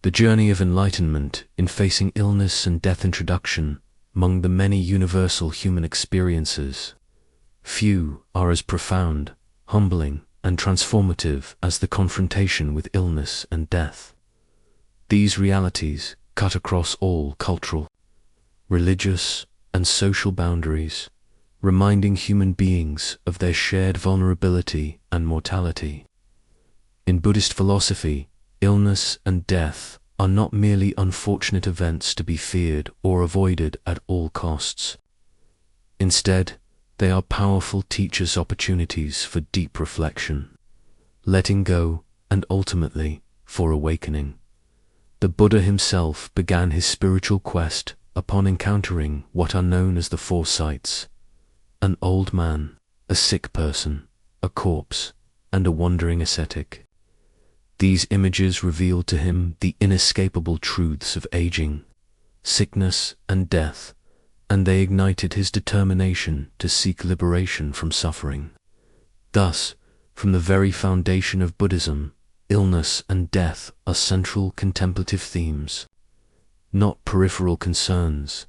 The journey of enlightenment in facing illness and death. Introduction. Among the many universal human experiences, few are as profound, humbling, and transformative as the confrontation with illness and death. These realities cut across all cultural, religious, and social boundaries, reminding human beings of their shared vulnerability and mortality. In Buddhist philosophy, illness and death are not merely unfortunate events to be feared or avoided at all costs. Instead, they are powerful teachers' opportunities for deep reflection, letting go, and ultimately, for awakening. The Buddha himself began his spiritual quest upon encountering what are known as the four sights: an old man, a sick person, a corpse, and a wandering ascetic. These images revealed to him the inescapable truths of aging, sickness, and death, and they ignited his determination to seek liberation from suffering. Thus, from the very foundation of Buddhism, illness and death are central contemplative themes, not peripheral concerns.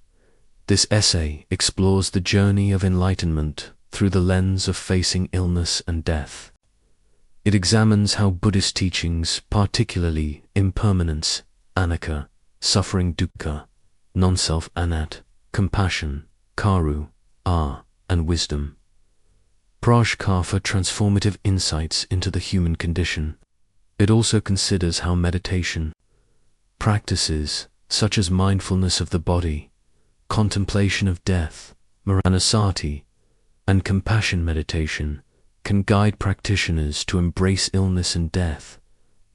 This essay explores the journey of enlightenment through the lens of facing illness and death. It examines how Buddhist teachings, particularly impermanence, anicca, suffering dukkha, non-self anat, compassion, karu, and wisdom, prajna, transformative insights into the human condition. It also considers how meditation practices such as mindfulness of the body, contemplation of death, maranasati, and compassion meditation can guide practitioners to embrace illness and death,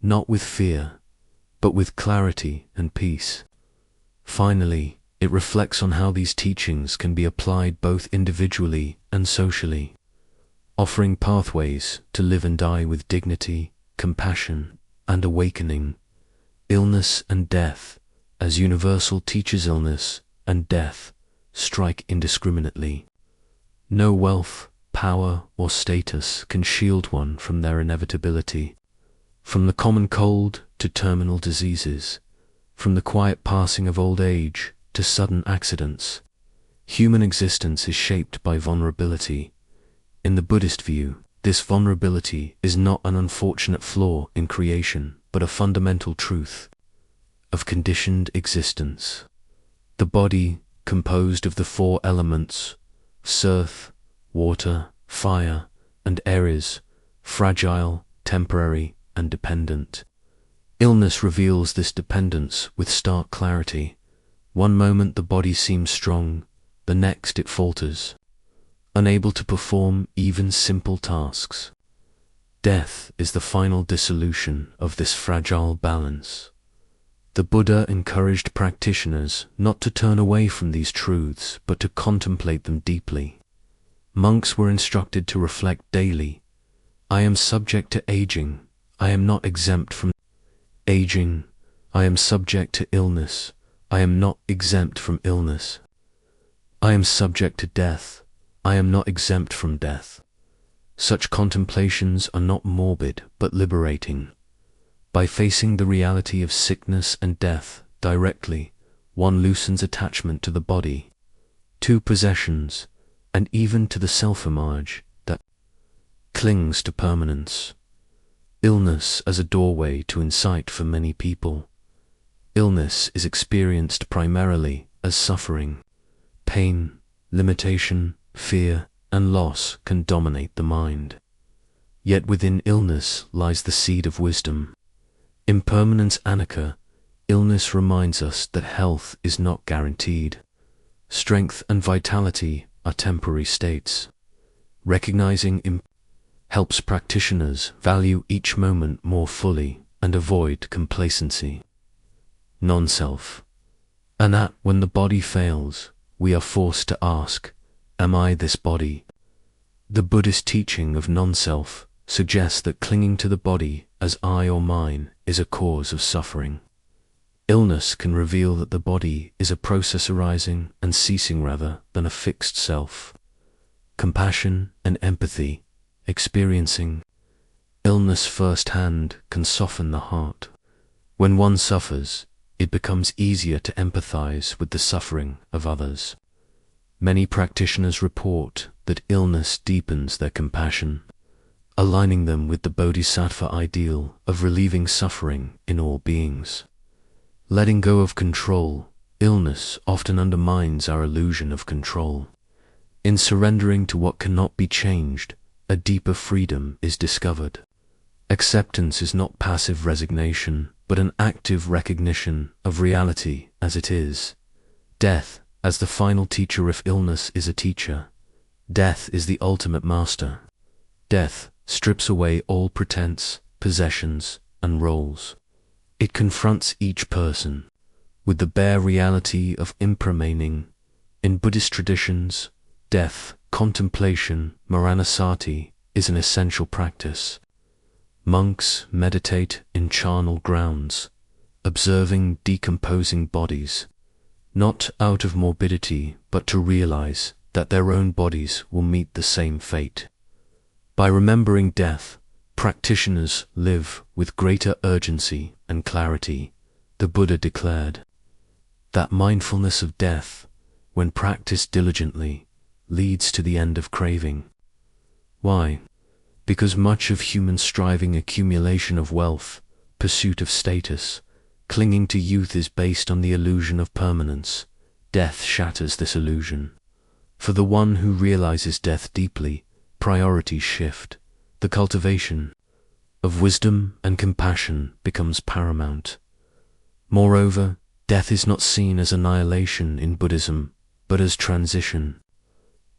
not with fear, but with clarity and peace. Finally, it reflects on how these teachings can be applied both individually and socially, offering pathways to live and die with dignity, compassion, and awakening. Illness and death, as universal teachers, illness and death strike indiscriminately. No wealth, power, or status can shield one from their inevitability. From the common cold to terminal diseases, from the quiet passing of old age to sudden accidents, human existence is shaped by vulnerability. In the Buddhist view, this vulnerability is not an unfortunate flaw in creation, but a fundamental truth of conditioned existence. The body, composed of the four elements, earth, water, fire, and air, is fragile, temporary, and dependent. Illness reveals this dependence with stark clarity. One moment the body seems strong, the next it falters, unable to perform even simple tasks. Death is the final dissolution of this fragile balance. The Buddha encouraged practitioners not to turn away from these truths, but to contemplate them deeply. Monks were instructed to reflect daily: I am subject to aging, I am not exempt from aging. I am subject to illness, I am not exempt from illness. I am subject to death, I am not exempt from death. Such contemplations are not morbid, but liberating. By facing the reality of sickness and death directly, one loosens attachment to the body, to possessions, and even to the self-image that clings to permanence. Illness as a doorway to insight for many people. Illness is experienced primarily as suffering. Pain, limitation, fear, and loss can dominate the mind. Yet within illness lies the seed of wisdom. Impermanence anicca, illness reminds us that health is not guaranteed. Strength and vitality are temporary states. Recognizing helps practitioners value each moment more fully and avoid complacency. Non-self. And that when the body fails, we are forced to ask, am I this body? The Buddhist teaching of non-self suggests that clinging to the body as I or mine is a cause of suffering. Illness can reveal that the body is a process arising and ceasing rather than a fixed self. Compassion and empathy, experiencing illness firsthand, can soften the heart. When one suffers, it becomes easier to empathize with the suffering of others. Many practitioners report that illness deepens their compassion, aligning them with the bodhisattva ideal of relieving suffering in all beings. Letting go of control, illness often undermines our illusion of control. In surrendering to what cannot be changed, a deeper freedom is discovered. Acceptance is not passive resignation, but an active recognition of reality as it is. Death, as the final teacher if illness is a teacher. Death is the ultimate master. Death strips away all pretense, possessions, and roles. It confronts each person with the bare reality of impermaning. In Buddhist traditions, death, contemplation, maranasati, is an essential practice. Monks meditate in charnel grounds, observing decomposing bodies, not out of morbidity, but to realize that their own bodies will meet the same fate. By remembering death, practitioners live with greater urgency and clarity. The Buddha declared that mindfulness of death, when practiced diligently, leads to the end of craving. Why? Because much of human striving, accumulation of wealth, pursuit of status, clinging to youth is based on the illusion of permanence. Death shatters this illusion. For the one who realizes death deeply, priorities shift. The cultivation of wisdom and compassion becomes paramount. Moreover, death is not seen as annihilation in Buddhism, but as transition.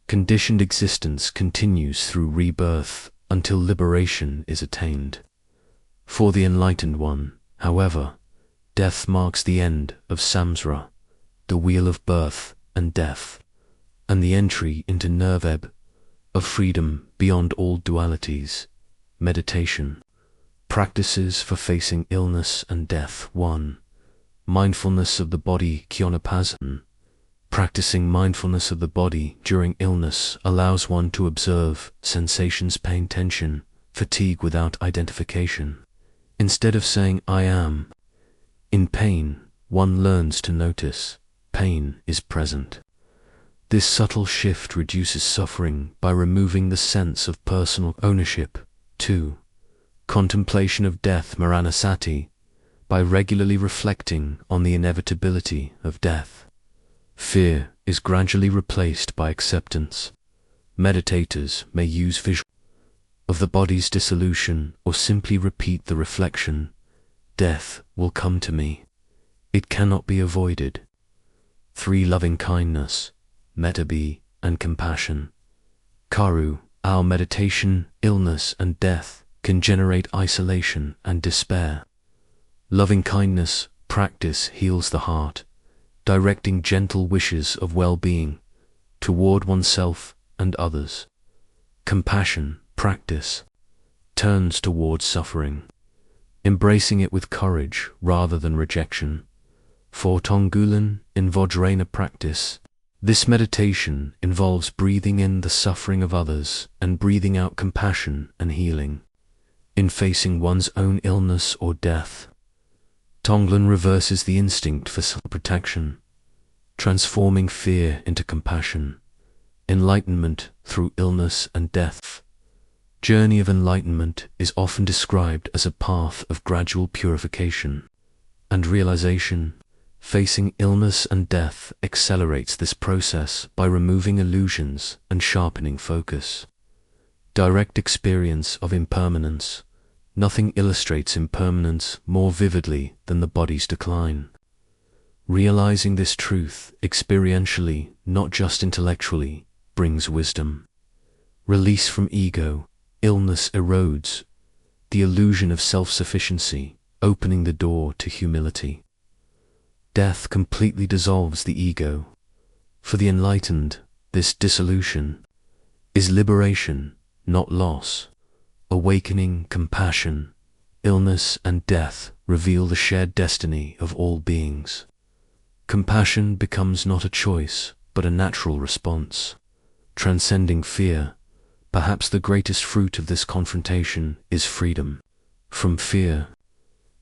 Conditioned existence continues through rebirth until liberation is attained. For the enlightened one, however, death marks the end of samsara, the wheel of birth and death, and the entry into nirvana, of freedom beyond all dualities. Meditation. Practices for facing illness and death. 1. Mindfulness of the body, Kyonapasan. Practicing mindfulness of the body during illness allows one to observe sensations, pain, tension, fatigue without identification. Instead of saying, I am in pain, one learns to notice pain is present. This subtle shift reduces suffering by removing the sense of personal ownership. 2. Contemplation of death, maranasati. By regularly reflecting on the inevitability of death, fear is gradually replaced by acceptance. Meditators may use visual of the body's dissolution or simply repeat the reflection, death will come to me. It cannot be avoided. 3. Loving kindness, metta-be, and compassion. Karu, our meditation, illness and death can generate isolation and despair. Loving kindness practice heals the heart, directing gentle wishes of well-being toward oneself and others. Compassion practice turns towards suffering, embracing it with courage rather than rejection. For Tonggulen in Vajrayana practice, this meditation involves breathing in the suffering of others and breathing out compassion and healing. In facing one's own illness or death, Tonglen reverses the instinct for self-protection, transforming fear into compassion. Enlightenment through illness and death. Journey of enlightenment is often described as a path of gradual purification and realization. Facing illness and death accelerates this process by removing illusions and sharpening focus. Direct experience of impermanence. Nothing illustrates impermanence more vividly than the body's decline. Realizing this truth experientially, not just intellectually, brings wisdom. Release from ego, illness erodes the illusion of self-sufficiency, opening the door to humility. Death completely dissolves the ego. For the enlightened, this dissolution is liberation, not loss. Awakening, compassion, illness and death reveal the shared destiny of all beings. Compassion becomes not a choice, but a natural response. Transcending fear, perhaps the greatest fruit of this confrontation is freedom from fear.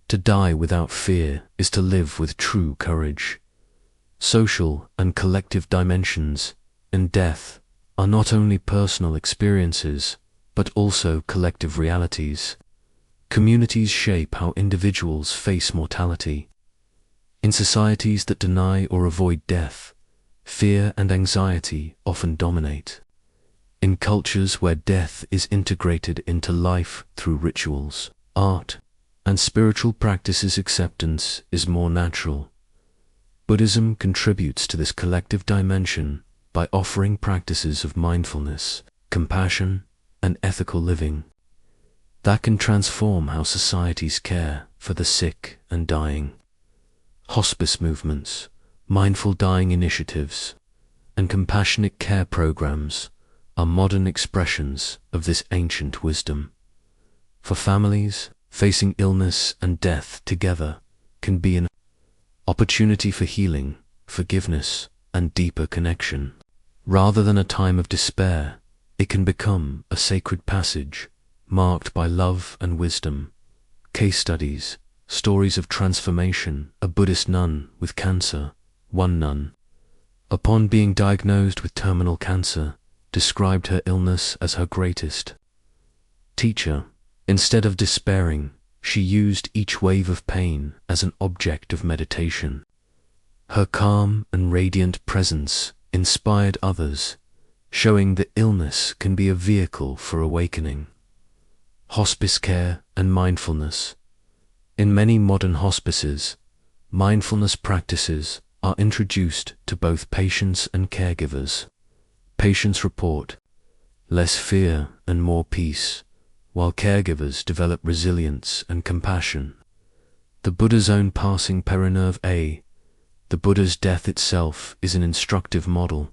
To die without fear is to live with true courage. Social and collective dimensions in death are not only personal experiences, but also collective realities. Communities shape how individuals face mortality. In societies that deny or avoid death, fear and anxiety often dominate. In cultures where death is integrated into life through rituals, art, and spiritual practices, acceptance is more natural. Buddhism contributes to this collective dimension by offering practices of mindfulness, compassion, and ethical living that can transform how societies care for the sick and dying. Hospice movements, mindful dying initiatives, and compassionate care programs are modern expressions of this ancient wisdom. For families, facing illness and death together can be an opportunity for healing, forgiveness, and deeper connection. Rather than a time of despair, it can become a sacred passage marked by love and wisdom. Case studies, stories of transformation. A Buddhist nun with cancer. One nun, upon being diagnosed with terminal cancer, described her illness as her greatest teacher. Instead of despairing, she used each wave of pain as an object of meditation. Her calm and radiant presence inspired others, showing that illness can be a vehicle for awakening. Hospice care and mindfulness. In many modern hospices, mindfulness practices are introduced to both patients and caregivers. Patients report less fear and more peace, while caregivers develop resilience and compassion. The Buddha's own passing perinerve. The Buddha's death itself is an instructive model.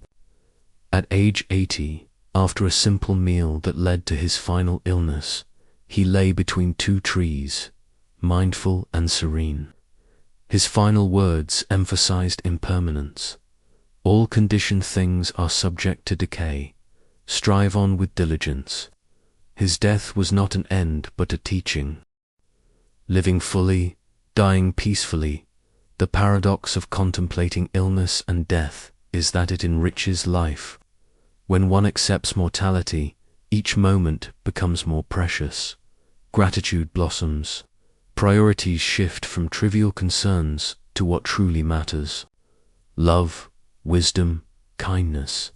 At age 80, after a simple meal that led to his final illness, he lay between two trees, mindful and serene. His final words emphasized impermanence. All conditioned things are subject to decay. Strive on with diligence. His death was not an end but a teaching. Living fully, dying peacefully. The paradox of contemplating illness and death is that it enriches life. When one accepts mortality, each moment becomes more precious. Gratitude blossoms. Priorities shift from trivial concerns to what truly matters. Love, wisdom, kindness,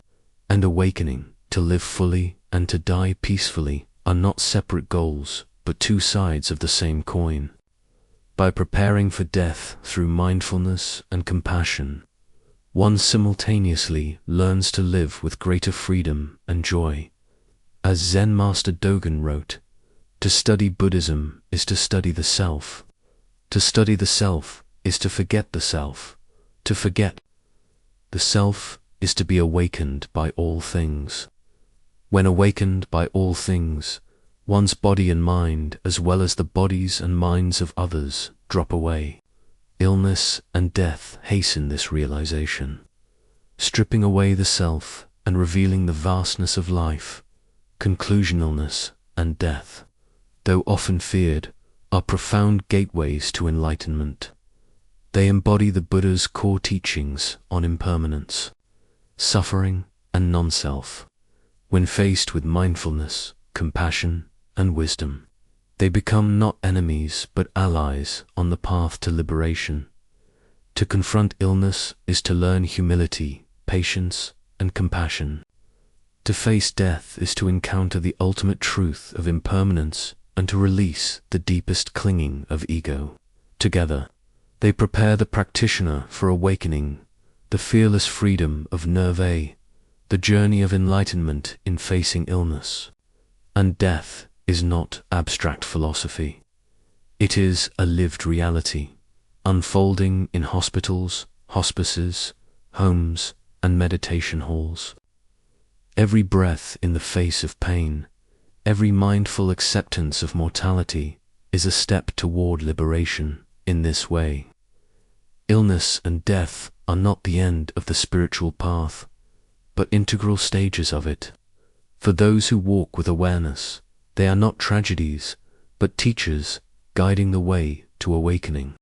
and awakening. To live fully and to die peacefully are not separate goals, but two sides of the same coin. By preparing for death through mindfulness and compassion, one simultaneously learns to live with greater freedom and joy. As Zen Master Dogen wrote, to study Buddhism is to study the self. To study the self is to forget the self. To forget the self is to be awakened by all things. When awakened by all things, one's body and mind, as well as the bodies and minds of others, drop away. Illness and death hasten this realization, stripping away the self and revealing the vastness of life. Conclusion: illness and death, though often feared, are profound gateways to enlightenment. They embody the Buddha's core teachings on impermanence, suffering, and non-self. When faced with mindfulness, compassion, and wisdom, they become not enemies but allies on the path to liberation. To confront illness is to learn humility, patience, and compassion. To face death is to encounter the ultimate truth of impermanence and to release the deepest clinging of ego. Together, they prepare the practitioner for awakening, the fearless freedom of nirvana, the journey of enlightenment in facing illness. And death is not abstract philosophy. It is a lived reality, unfolding in hospitals, hospices, homes, and meditation halls. Every breath in the face of pain, every mindful acceptance of mortality is a step toward liberation. In this way, illness and death are not the end of the spiritual path, but integral stages of it. For those who walk with awareness, they are not tragedies, but teachers guiding the way to awakening.